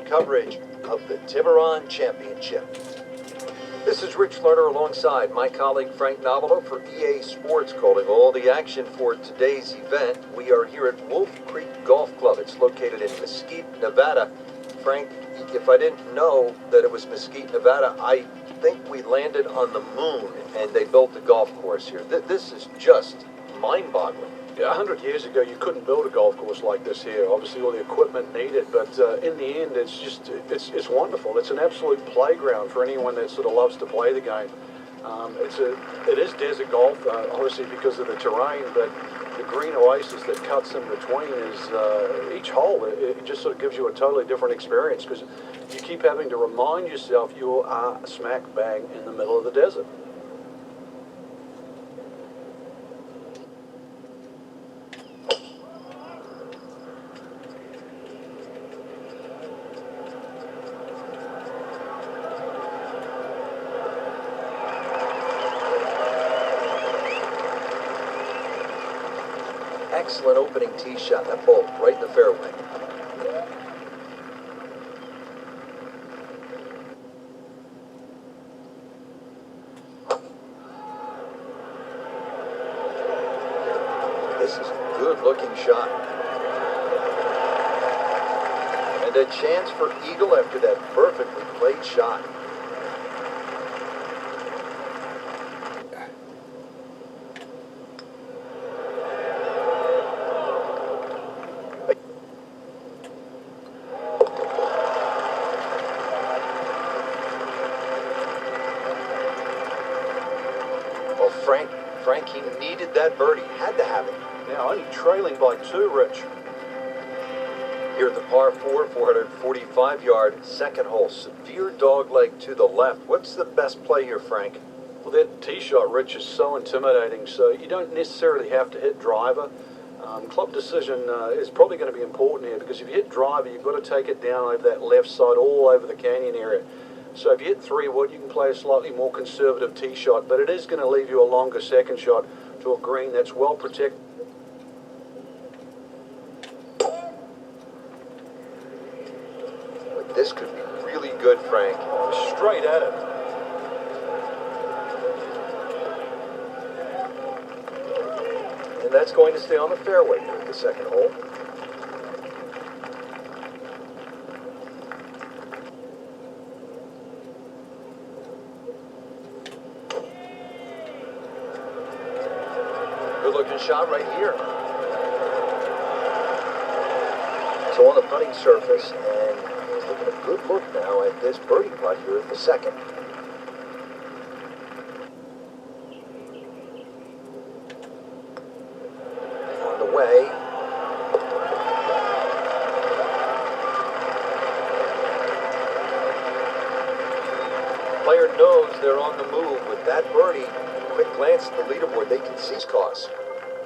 coverage of the Tiburon Championship. This is Rich Lerner alongside my colleague Frank Novelo for EA Sports, calling all the action for today's event. We are here at Wolf Creek Golf Club. It's located in Mesquite, Nevada. Frank, if I didn't know that it was Mesquite, Nevada, I think we landed on the moon and they built a golf course here. This is just mind-boggling. Yeah, 100 years ago, you couldn't build a golf course like this here. Obviously, all the equipment needed, but in the end, it's wonderful. It's an absolute playground for anyone that sort of loves to play the game. It is desert golf, obviously because of the terrain, but the green oasis that cuts in between is each hole. It just sort of gives you a totally different experience because you keep having to remind yourself you are smack bang in the middle of the desert. Excellent opening tee shot. That ball right in the fairway. This is a good-looking shot. And a chance for eagle after that perfectly played shot. Frank, he needed that birdie. Had to have it. Now only trailing by 2, Rich. Here at the par 4, 445-yard second hole. Severe dogleg to the left. What's the best play here, Frank? Well, that tee shot, Rich, is so intimidating, so you don't necessarily have to hit driver. Club decision is probably going to be important here because if you hit driver, you've got to take it down over that left side, all over the canyon area. So if you hit 3-wood, you can play a slightly more conservative tee shot, but it is going to leave you a longer second shot to a green that's well protected. But this could be really good, Frank. Straight at it. And that's going to stay on the fairway here at the second hole. Good-looking shot right here. So on the putting surface, and he's taking a good look now at this birdie putt here at the second. On the way. Player knows they're on the move with that birdie. Quick glance at the leaderboard, they can see his costs.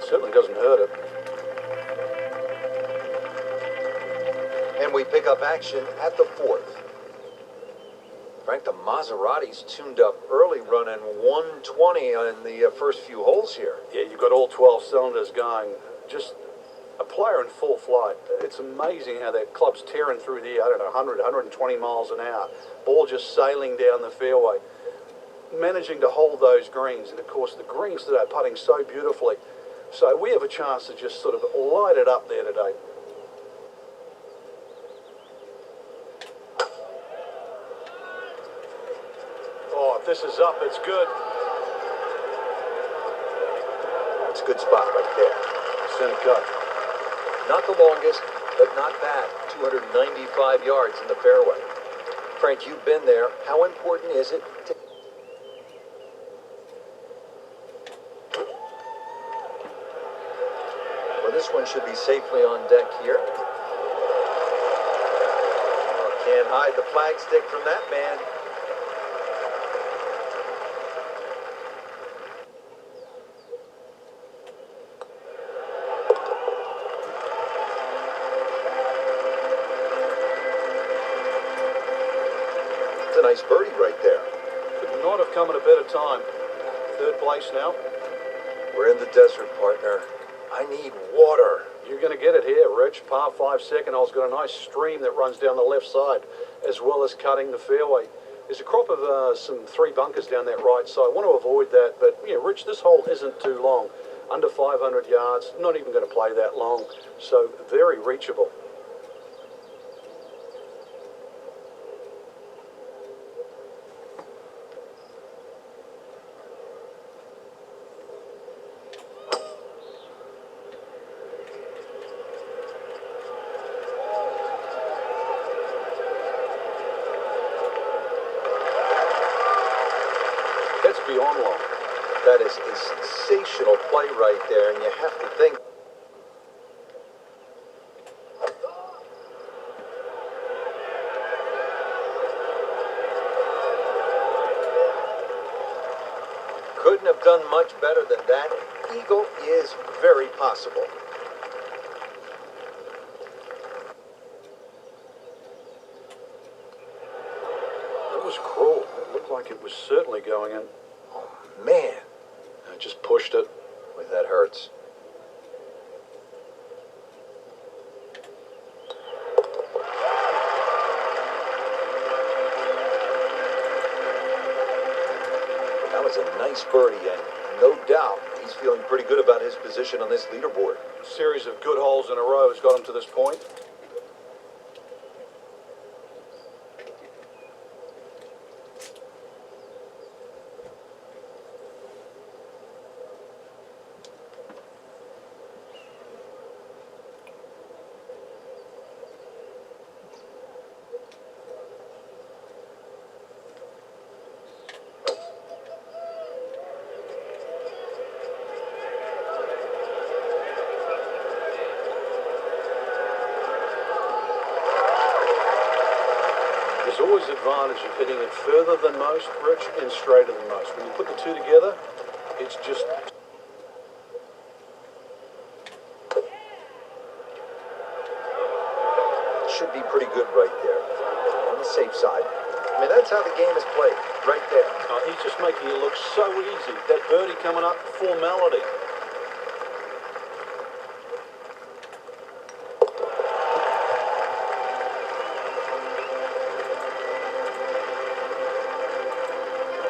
Certainly doesn't hurt it. And we pick up action at the fourth. Frank, the Maserati's tuned up early, running 120 on the first few holes here. Yeah, you've got all 12 cylinders going. Just a player in full flight. It's amazing how that club's tearing through the, 100, 120 miles an hour. Ball just sailing down the fairway. Managing to hold those greens, and of course the greens today are putting so beautifully, so we have a chance to just sort of light it up there today. Oh, if this is up, it's good. It's a good spot right there. Center cut. Not the longest, but not bad. 295 yards in the fairway. Frank, you've been there. How important is it to... This one should be safely on deck here. Can't hide the flag stick from that man. It's a nice birdie right there. Could not have come at a better time. Third place now. We're in the desert, partner. I need water. You're going to get it here, Rich. Par 5 second hole's got a nice stream that runs down the left side, as well as cutting the fairway. There's a crop of some 3 bunkers down that right side. I want to avoid that, but yeah, Rich, this hole isn't too long. Under 500 yards, not even going to play that long, so very reachable. That's beyond long. That is a sensational play right there, and you have to think. Couldn't have done much better than that. Eagle is very possible. That was cruel. It looked like it was certainly going in. Oh, man. I just pushed it. Boy, that hurts. That was a nice birdie, and no doubt he's feeling pretty good about his position on this leaderboard. A series of good holes in a row has got him to this point. There's always advantage of hitting it further than most, Rich, and straighter than most. When you put the two together, it's just... Should be pretty good right there. On the safe side. I mean, that's how the game is played. Right there. he's just making it look so easy. That birdie coming up, formality.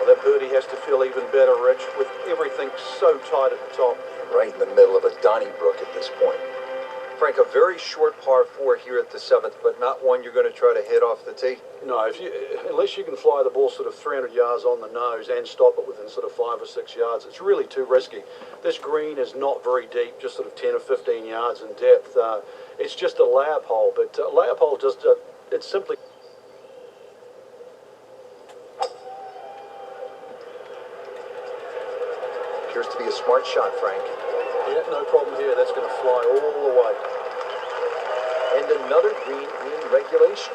That birdie has to feel even better, Rich, with everything so tight at the top. Right in the middle of a Donnybrook at this point. Frank, a very short par 4 here at the 7th, but not one you're going to try to hit off the tee? No, unless you can fly the ball sort of 300 yards on the nose and stop it within sort of 5 or 6 yards, it's really too risky. This green is not very deep, just sort of 10 or 15 yards in depth. It's just a layup hole, but layup hole just, it's simply... Appears to be a smart shot, Frank. Yeah, no problem here. That's going to fly all the way. And another green in regulation.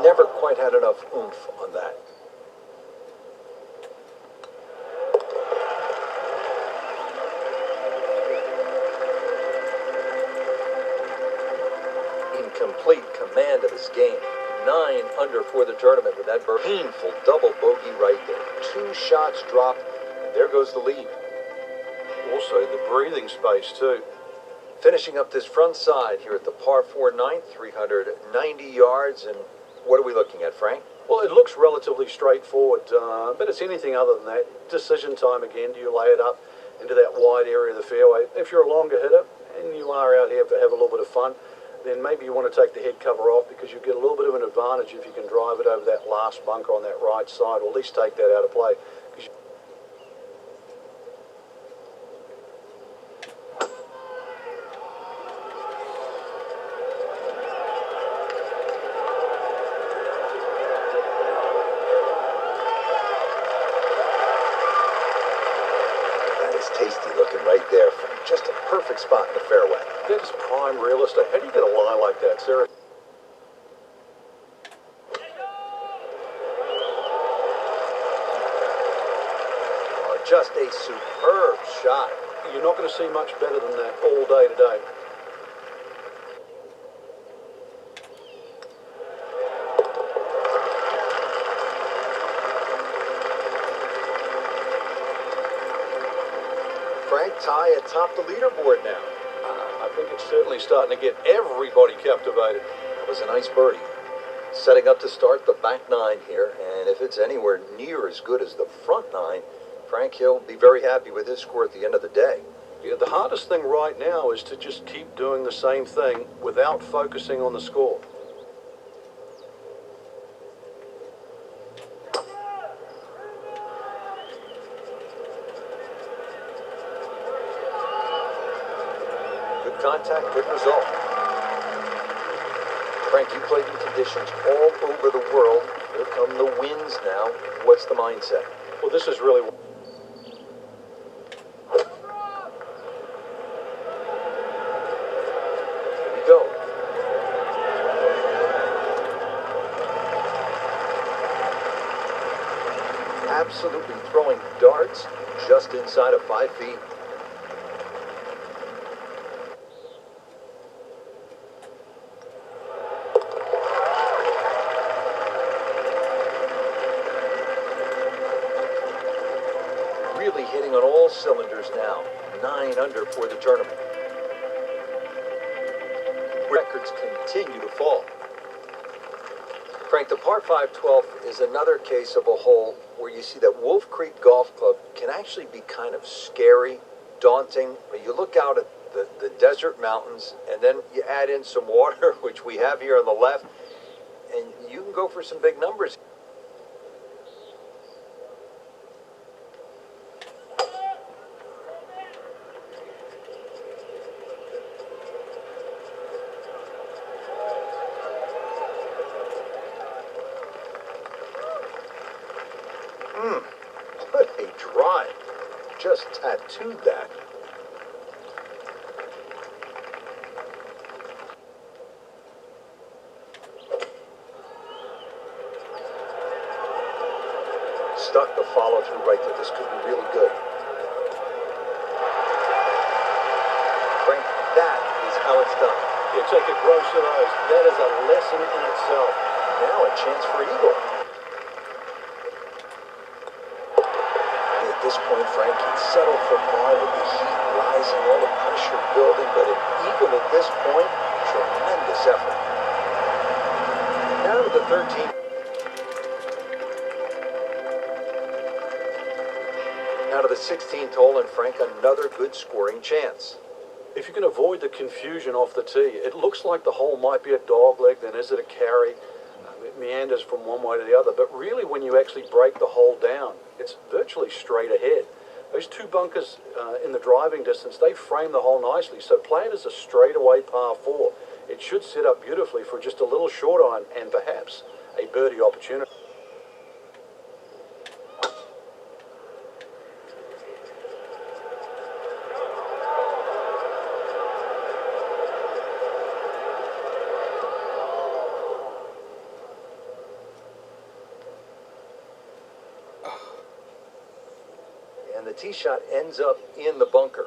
Never quite had enough oomph on that. Complete command of his game. 9 under for the tournament with that painful double bogey right there. 2 shots dropped, and there goes the lead. Also the breathing space too. Finishing up this front side here at the par 4 9th, 390 yards, and what are we looking at, Frank? Well, it looks relatively straightforward, but it's anything other than that. Decision time again. Do you lay it up into that wide area of the fairway? If you're a longer hitter and you are out here to have a little bit of fun, then maybe you want to take the head cover off because you get a little bit of an advantage if you can drive it over that last bunker on that right side, or at least take that out of play. That is tasty looking right there, Frank. Just a perfect spot in the fairway. That is prime real estate. How do you get a lie like that, Sarah? Oh, just a superb shot. You're not going to see much better than that all day today. atop the leaderboard now. I think it's certainly starting to get everybody captivated. That was a nice birdie. Setting up to start the back nine here, and if it's anywhere near as good as the front nine, Frank Hill will be very happy with his score at the end of the day. Yeah, the hardest thing right now is to just keep doing the same thing without focusing on the score. Good contact, good result. Frank, you played in conditions all over the world. Here come the winds now. What's the mindset? Well, this is really... Here we go. Absolutely throwing darts just inside of 5 feet. Really hitting on all cylinders now. 9 under for the tournament. Records continue to fall. Frank, the par 5 12th is another case of a hole where you see that Wolf Creek Golf Club can actually be kind of scary, daunting. But you look out at the desert mountains, and then you add in some water, which we have here on the left, and you can go for some big numbers. What a drive. Just tattooed that. Stuck the follow through right there. This could be really good. Frank, that is how it's done. You take a gross of those. That is a lesson in itself. Now a chance for eagle. At this point, Frank can settle for par with the heat rising, all the pressure building, but an eagle at this point, tremendous effort. Now to the 13th. Now to the 16th hole, and Frank, another good scoring chance. If you can avoid the confusion off the tee, it looks like the hole might be a dog leg, then is it a carry? It meanders from one way to the other, but really when you actually break the hole down, it's virtually straight ahead. Those 2 bunkers in the driving distance, they frame the hole nicely, so play it as a straightaway par 4. It should set up beautifully for just a little short iron and perhaps a birdie opportunity. And the tee shot ends up in the bunker.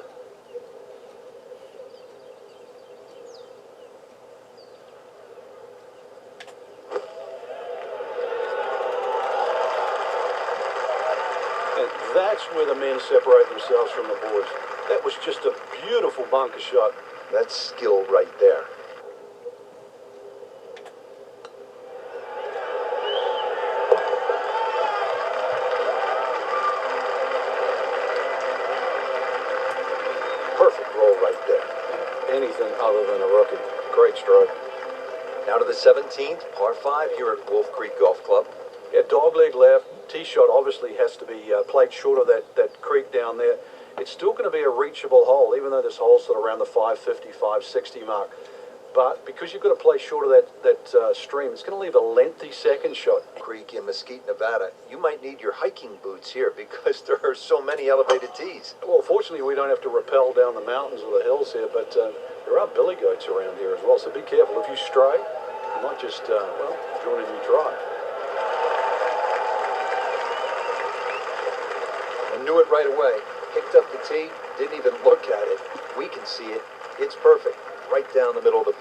And that's where the men separate themselves from the boys. That was just a beautiful bunker shot. That's skill right there. Perfect roll right there. Anything other than a rookie. Great stroke. Now to the 17th, par 5 here at Wolf Creek Golf Club. Yeah, dog leg left. Tee shot obviously has to be played short of that creek down there. It's still going to be a reachable hole, even though this hole's sort of around the 550, 560 mark. But because you've got to play short of that stream, it's going to leave a lengthy second shot. Creek in Mesquite, Nevada. You might need your hiking boots here because there are so many elevated tees. Well, fortunately, we don't have to rappel down the mountains or the hills here, but there are billy goats around here as well, so be careful. If you stray, you might just, join a new tribe. I knew it right away. Picked up the tee, didn't even look at it. We can see it. It's perfect. Right down the middle of the...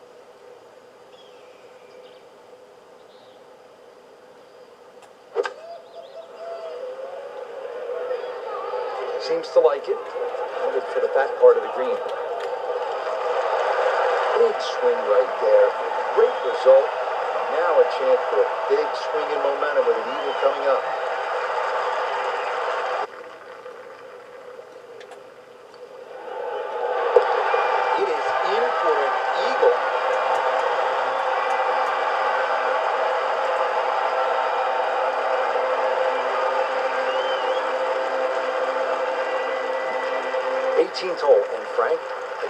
seems to like it. Headed for the fat part of the green. Big swing right there. Great result. Now a chance for a big swing in momentum with an eagle coming up. It is in for an eagle. Eighteenth hole, and Frank,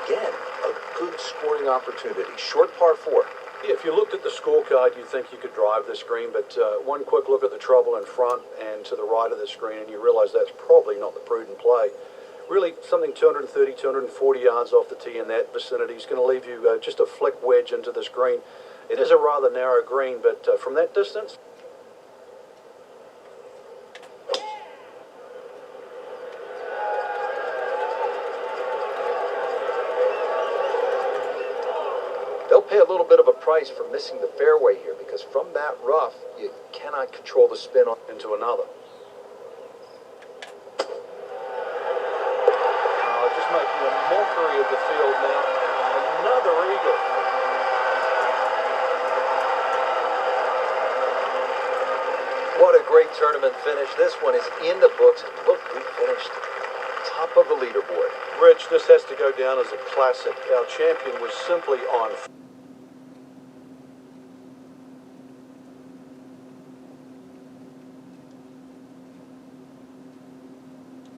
again, a good scoring opportunity. Short par 4. Yeah, if you looked at the scorecard, you'd think you could drive this green, but one quick look at the trouble in front and to the right of the screen, and you realize that's probably not the prudent play. Really, something 230, 240 yards off the tee in that vicinity is going to leave you just a flick wedge into this green. It is a rather narrow green, but from that distance... They'll pay a little bit of a price for missing the fairway here, because from that rough, you cannot control the spin on into another. Just making a mockery of the field now. Another eagle. What a great tournament finish. This one is in the books. And look, we finished top of the leaderboard. Rich, this has to go down as a classic. Our champion was simply on